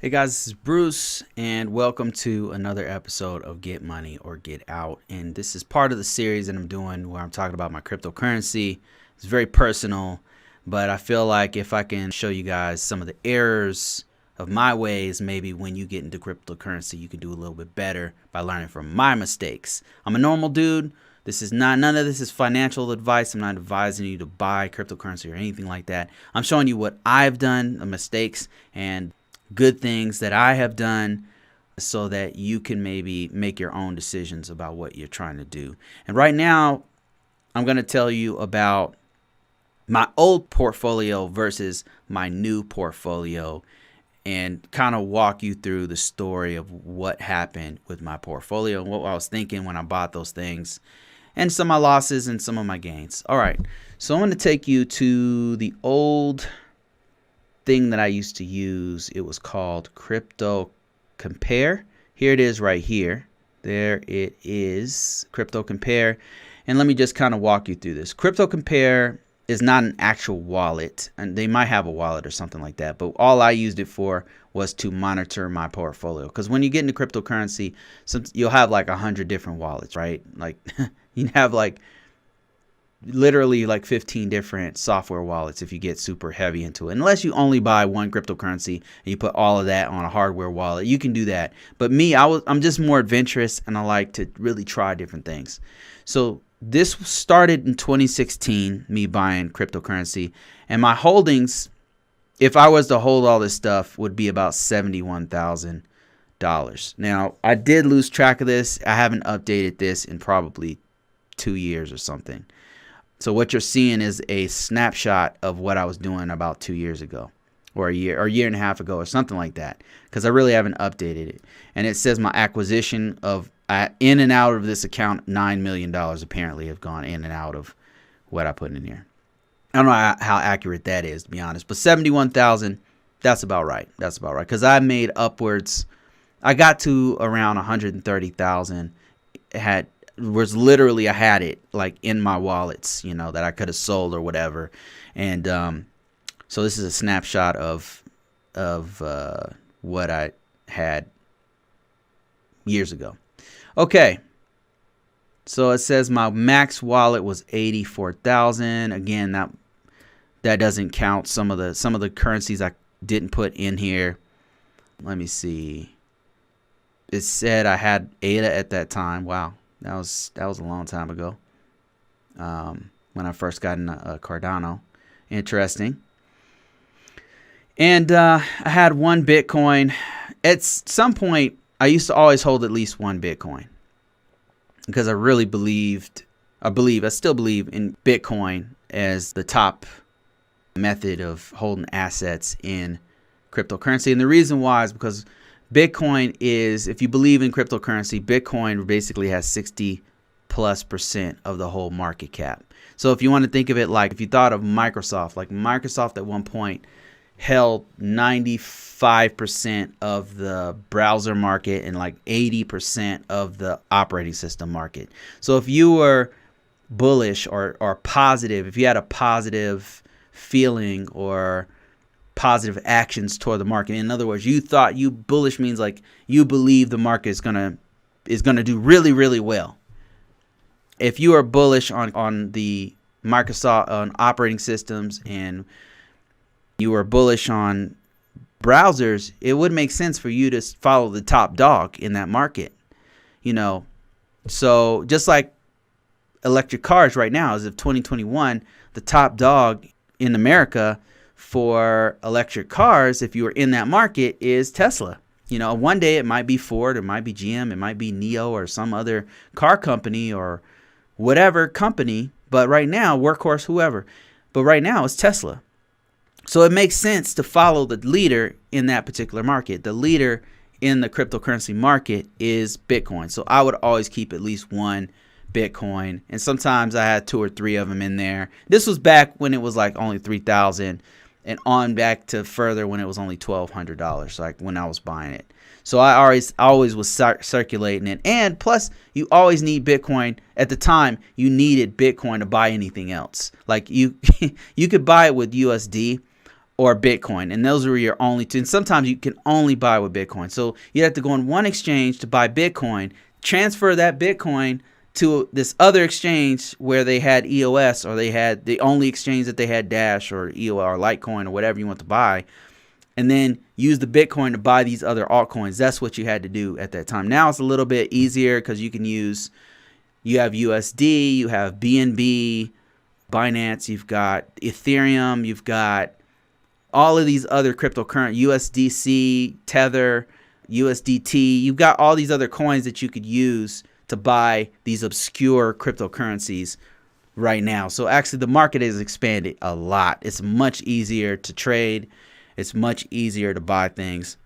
Hey guys, this is Bruce, and welcome to another episode of Get Money or Get Out. And this is part of the series that I'm doing where I'm talking about my cryptocurrency. It's very personal, but I feel like if I can show you guys some of the errors of my ways, maybe when you get into cryptocurrency, you can do a little bit better by learning from my mistakes. I'm a normal dude. None of this is financial advice. I'm not advising you to buy cryptocurrency or anything like that. I'm showing you what I've done, the mistakes, and good things that I have done so that you can maybe make your own decisions about what you're trying to do. And right now, I'm going to tell you about my old portfolio versus my new portfolio and kind of walk you through the story of what happened with my portfolio and what I was thinking when I bought those things and some of my losses and some of my gains. All right, so I'm going to take you to the old thing that I used to use. It was called Crypto Compare. Here it is right here. There it is, Crypto Compare. And let me just kind of walk you through this. Crypto Compare is not an actual wallet, and they might have a wallet or something like that, but all I used it for was to monitor my portfolio. Because when you get into cryptocurrency, you'll have like 100 different wallets, right? Like you have like literally like 15 different software wallets if you get super heavy into it. Unless you only buy one cryptocurrency and you put all of that on a hardware wallet, you can do that. But me, I'm just more adventurous and I like to really try different things. So this started in 2016, me buying cryptocurrency, and my holdings, if I was to hold all this stuff, would be about $71,000. Now, I did lose track of this. I haven't updated this in probably 2 years or something. So what you're seeing is a snapshot of what I was doing about 2 years ago or a year and a half ago or something like that, because I really haven't updated it. And it says my acquisition of in and out of this account, $9 million apparently have gone in and out of what I put in here. I don't know how accurate that is, to be honest, but 71,000, that's about right. That's about right, because I made upwards. I got to around 130,000. I had it like in my wallets, that I could have sold or whatever. And so this is a snapshot of what I had years ago. Okay, so it says my max wallet was 84,000. Again, that doesn't count some of the currencies I didn't put in here. Let me see. It said I had ADA at that time. Wow. That was a long time ago, when I first got in Cardano. Interesting. And I had one Bitcoin. At some point, I used to always hold at least one Bitcoin because I really I still believe in Bitcoin as the top method of holding assets in cryptocurrency. And the reason why is because Bitcoin is, if you believe in cryptocurrency, Bitcoin basically has 60+% of the whole market cap. So if you want to think of it like if you thought of Microsoft, like Microsoft at one point held 95% of the browser market and like 80% of the operating system market. So if you were bullish or positive, if you had a positive feeling or positive actions toward the market. In other words, bullish means like you believe the market is gonna do really, really well. If you are bullish on the Microsoft on operating systems and you are bullish on browsers, it would make sense for you to follow the top dog in that market. So just like electric cars right now, as of 2021, the top dog in America for electric cars, if you are in that market, is Tesla. One day it might be Ford, it might be GM, it might be NIO or some other car company or whatever company, but right now, Workhorse, whoever, but right now it's Tesla. So it makes sense to follow the leader in that particular market. The leader in the cryptocurrency market is Bitcoin. So I would always keep at least one Bitcoin, and sometimes I had 2 or 3 of them in there. This was back when it was like only 3,000 and on back to further when it was only $1,200, like when I was buying it. So I always was circulating it. And plus, you always need Bitcoin. At the time, you needed Bitcoin to buy anything else. Like you could buy it with USD, or Bitcoin. And those are your only two. And sometimes you can only buy with Bitcoin. So you have to go on one exchange to buy Bitcoin, transfer that Bitcoin to this other exchange where they had EOS, or they had the only exchange that they had Dash or EOS or Litecoin or whatever you want to buy, and then use the Bitcoin to buy these other altcoins. That's what you had to do at that time. Now it's a little bit easier because you have USD, you have BNB, Binance, you've got Ethereum, you've got all of these other cryptocurrency, USDC, Tether, USDT. You've got all these other coins that you could use to buy these obscure cryptocurrencies right now. So actually the market has expanded a lot. It's much easier to trade. It's much easier to buy things.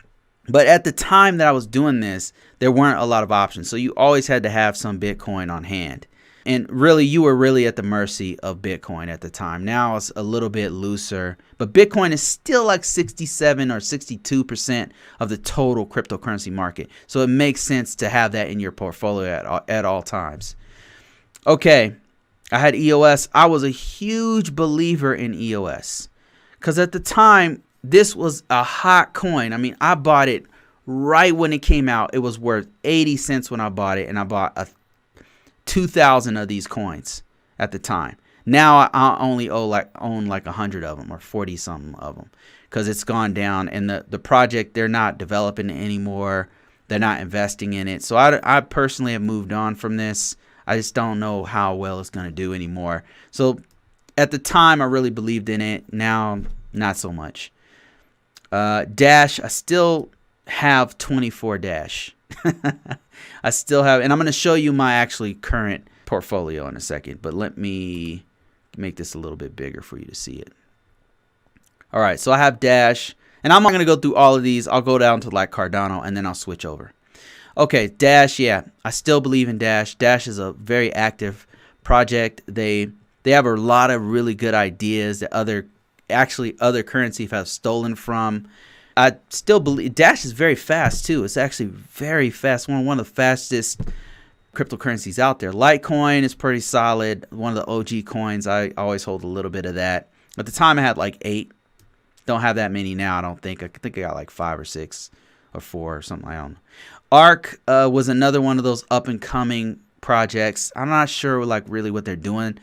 But at the time that I was doing this, there weren't a lot of options. So you always had to have some Bitcoin on hand. And really, you were really at the mercy of Bitcoin at the time. Now it's a little bit looser, but Bitcoin is still like 67 or 62% of the total cryptocurrency market. So it makes sense to have that in your portfolio at all times. Okay, I had EOS. I was a huge believer in EOS because at the time, this was a hot coin. I mean, I bought it right when it came out. It was worth 80 cents when I bought it, and I bought 2,000 of these coins at the time. Now I only own like 100 of them or 40 something of them because it's gone down, and the project, they're not developing it anymore. They're not investing in it. So I personally have moved on from this. I just don't know how well it's going to do anymore. So at the time, I really believed in it. Now, not so much. Dash, I still have 24 Dash. I still have, and I'm going to show you my actually current portfolio in a second, but let me make this a little bit bigger for you to see it. All right, so I have Dash, and I'm not going to go through all of these. I'll go down to like Cardano, and then I'll switch over. Okay, Dash, yeah, I still believe in Dash. Dash is a very active project. They have a lot of really good ideas that other currencies have stolen from. I still believe Dash is very fast too. It's actually very fast. One of the fastest cryptocurrencies out there. Litecoin is pretty solid. One of the OG coins. I always hold a little bit of that. At the time, I had like 8. Don't have that many now. I don't think. I think I got like 5 or 6 or 4 or something. I don't know. Arc was another one of those up and coming projects. I'm not sure like really what they're doing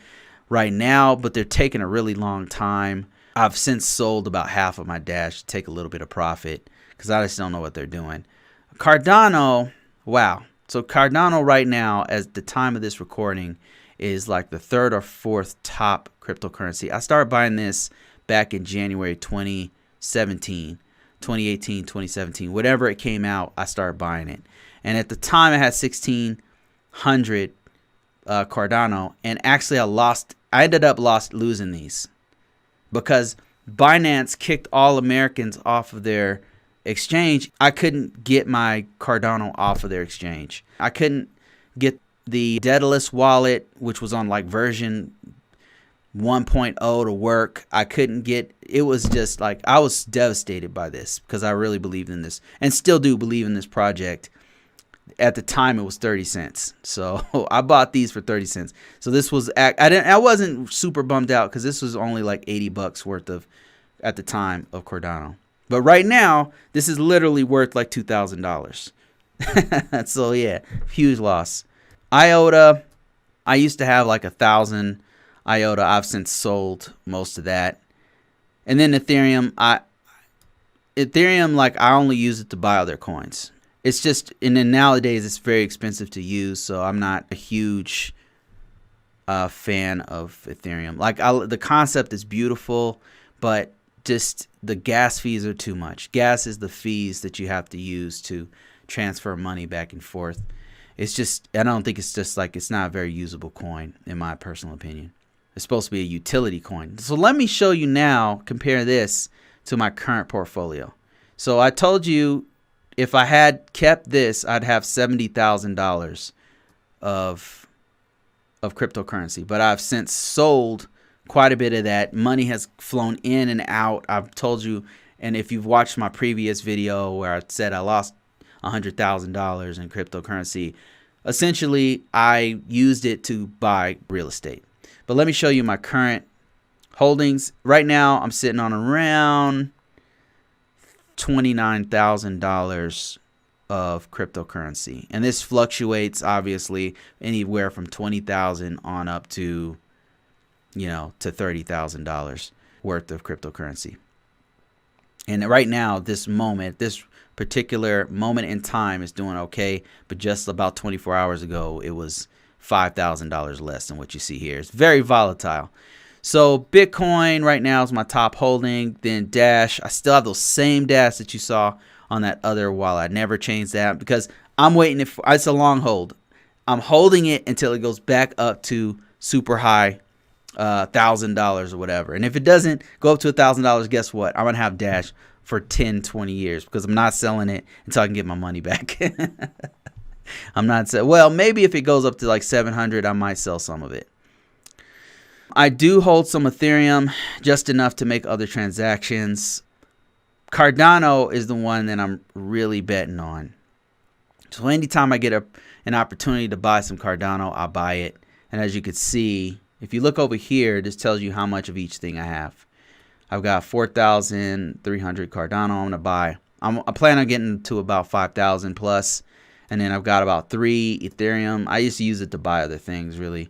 right now, but they're taking a really long time. I've since sold about half of my Dash to take a little bit of profit because I just don't know what they're doing. Cardano, wow. So Cardano right now, as the time of this recording, is like the 3rd or 4th top cryptocurrency. I started buying this back in January 2018, 2017, whatever it came out, I started buying it. And at the time, I had 1,600 Cardano, and actually I ended up losing these. Because Binance kicked all Americans off of their exchange, I couldn't get my Cardano off of their exchange. I couldn't get the Daedalus wallet, which was on like version 1.0 to work. I couldn't get, it was just like, I was devastated by this because I really believed in this and still do believe in this project. At the time, it was 30 cents. So I bought these for 30 cents. So this was, I wasn't super bummed out because this was only like $80 worth of, at the time, of Cardano. But right now, this is literally worth like $2,000. So yeah, huge loss. IOTA, I used to have like 1,000 IOTA. I've since sold most of that. And then Ethereum, like I only use it to buy other coins. It's just, and then nowadays it's very expensive to use, so I'm not a huge fan of Ethereum. Like the concept is beautiful, but just the gas fees are too much. Gas is the fees that you have to use to transfer money back and forth. It's just, I don't think it's just like, it's not a very usable coin in my personal opinion. It's supposed to be a utility coin. So let me show you now, compare this to my current portfolio. So I told you, if I had kept this, I'd have $70,000 of cryptocurrency. But I've since sold quite a bit of that. Money has flown in and out. I've told you, and if you've watched my previous video where I said I lost $100,000 in cryptocurrency, essentially I used it to buy real estate. But let me show you my current Holdings right now, I'm sitting on around $29,000 of cryptocurrency, and this fluctuates obviously anywhere from 20,000 on up to to $30,000 worth of cryptocurrency. And right now, this particular moment in time is doing okay, but just about 24 hours ago, it was $5,000 less than what you see here. It's very volatile. So Bitcoin right now is my top holding. Then Dash, I still have those same Dash that you saw on that other wallet. I never changed that because I'm waiting. It's a long hold. I'm holding it until it goes back up to super high, $1,000 or whatever. And if it doesn't go up to $1,000, guess what? I'm going to have Dash for 10, 20 years because I'm not selling it until I can get my money back. I'm not selling. Well, maybe if it goes up to like 700, I might sell some of it. I do hold some Ethereum, just enough to make other transactions. Cardano is the one that I'm really betting on. So anytime I get an opportunity to buy some Cardano, I'll buy it. And as you can see, if you look over here, this tells you how much of each thing I have. I've got 4,300 Cardano I'm going to buy. I plan on getting to about 5,000 plus. And then I've got about 3 Ethereum. I used to use it to buy other things, really.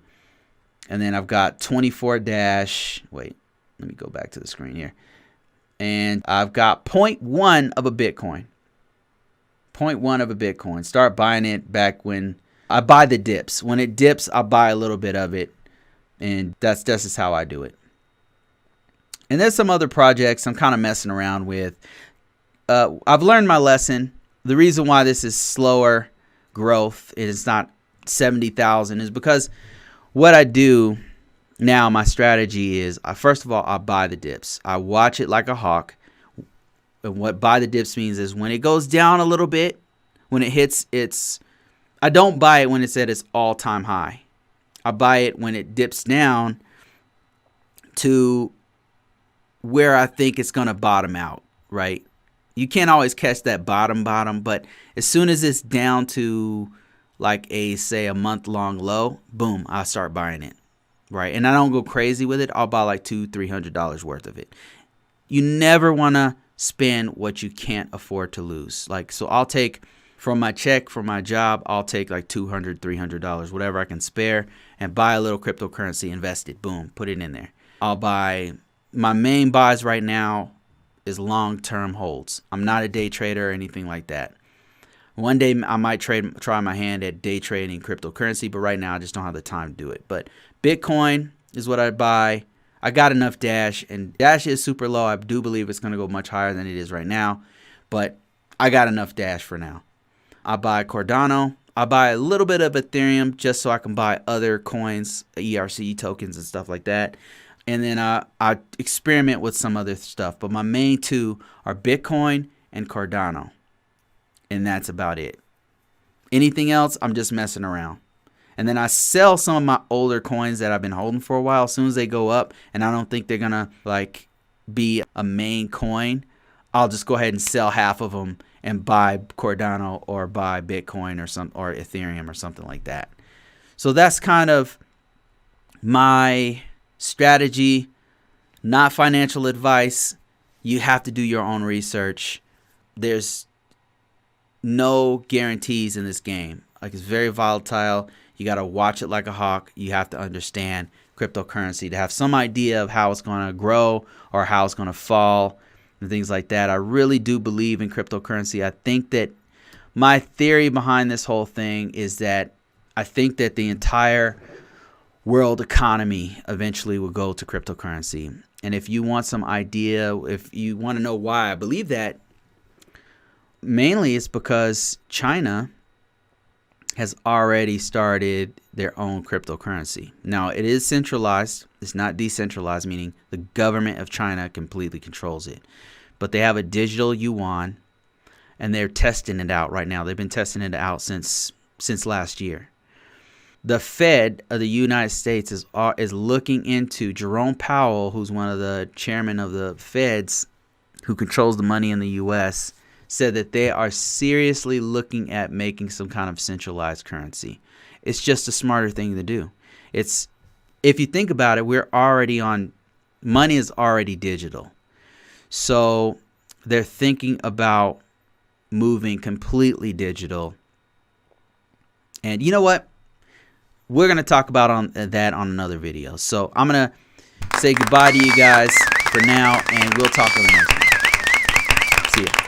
And then I've got 24 Dash. Wait, let me go back to the screen here. And I've got 0.1 of a Bitcoin. 0.1 of a Bitcoin. Start buying it back when I buy the dips. When it dips, I'll buy a little bit of it. And that's just how I do it. And there's some other projects I'm kind of messing around with. I've learned my lesson. The reason why this is slower growth, it's not 70,000, is because what I do now, my strategy is, first of all, I buy the dips. I watch it like a hawk. And what buy the dips means is when it goes down a little bit, when it hits I don't buy it when it's at its all-time high. I buy it when it dips down to where I think it's going to bottom out, right? You can't always catch that bottom, but as soon as it's down to like say a month-long low, boom, I start buying it, right? And I don't go crazy with it. I'll buy like $200-$300 worth of it. You never want to spend what you can't afford to lose. Like, so I'll take from my check, from my job, I'll take like $200-$300, whatever I can spare, and buy a little cryptocurrency, invest it, boom, put it in there. I'll buy, my main buys right now is long-term holds. I'm not a day trader or anything like that. One day I might try my hand at day trading cryptocurrency, but right now I just don't have the time to do it. But Bitcoin is what I buy. I got enough Dash, and Dash is super low. I do believe it's going to go much higher than it is right now, but I got enough Dash for now. I buy Cardano. I buy a little bit of Ethereum just so I can buy other coins, ERC tokens and stuff like that. And then I experiment with some other stuff. But my main two are Bitcoin and Cardano. And that's about it. Anything else, I'm just messing around. And then I sell some of my older coins that I've been holding for a while. As soon as they go up and I don't think they're going to like be a main coin, I'll just go ahead and sell half of them and buy Cardano or buy Bitcoin or Ethereum or something like that. So that's kind of my strategy, not financial advice. You have to do your own research. There's no guarantees in this game. Like, it's very volatile. You got to watch it like a hawk. You have to understand cryptocurrency to have some idea of how it's going to grow or how it's going to fall and things like that. I really do believe in cryptocurrency. I think that my theory behind this whole thing is that I think that the entire world economy eventually will go to cryptocurrency. And if you want some idea, if you want to know why I believe that, mainly it's because China has already started their own cryptocurrency. Now, it is centralized. It's not decentralized, meaning the government of China completely controls it. But they have a digital yuan, and they're testing it out right now. They've been testing it out since last year. The Fed of the United States is looking into, Jerome Powell, who's one of the chairmen of the Feds, who controls the money in the U.S., said that they are seriously looking at making some kind of centralized currency. It's just a smarter thing to do. If you think about it, we're already on Money is already digital. So they're thinking about moving completely digital. And you know what? We're going to talk about that on another video. So I'm going to say goodbye to you guys for now, and we'll talk on the next one. See ya.